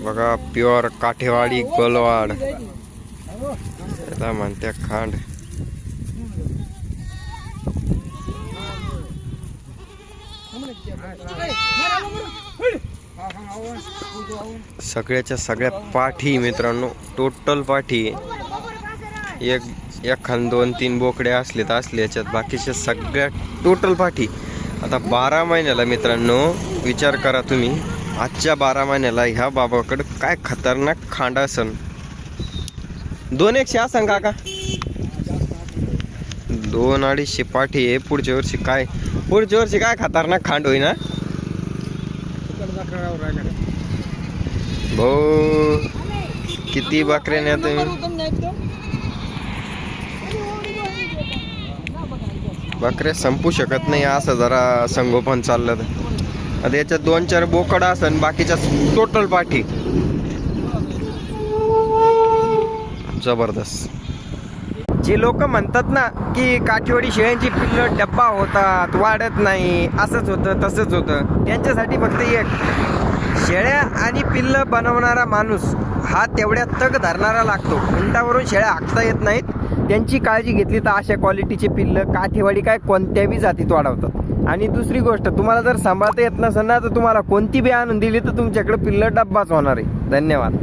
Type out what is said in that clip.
बघा प्युअर काठेवाडी गोलवाड याला म्हणते खांड. सगळ्याच्या सगळ्या पाठी मित्रांनो, टोटल पाठी एक खान 2-3 बोकडे असले तर असले, याच्यात बाकीच्या सगळ्या टोटल पाठी. आता 12 महिन्याला मित्रांनो विचार करा तुम्ही, आजच्या 12 महिन्याला ह्या बाबाकडे काय खतरनाक खांड असन. 2-100 असन काका, 2-250 पाठी आहे. पुढच्या वर्षी काय खतरनाक खांड होईना भाऊ. किती बकऱ्या न्या तुम्ही, बकऱ्या संपू शकत नाही असं जरा संगोपन चाललं तर. आता याच्यात 2-4 बोकड असन, बाकीच्या टोटल पाठी. जबरदस्त. जे लोक म्हणतात ना की काठीवाडी शेळ्यांची पिल्लं डब्बा होतात, वाढत नाही, असंच होतं तसंच होतं, त्यांच्यासाठी फक्त एक, शेळ्या आणि पिल्लं बनवणारा माणूस हा तेवढ्या तग धरणारा लागतो. उंटावरून शेळ्या हाकता येत नाहीत. त्यांची काळजी घेतली तर अशा क्वालिटीचे पिल्लं काठीवाडी काय कोणत्याही जातीत वाढवतात. आणि दुसरी गोष्ट, तुम्हाला जर सांभाळता येत नसेल ना तर तुम्हाला कोणती बी आणून दिली तर तुमच्याकडे पिल्लं डब्बाच होणार आहे. धन्यवाद.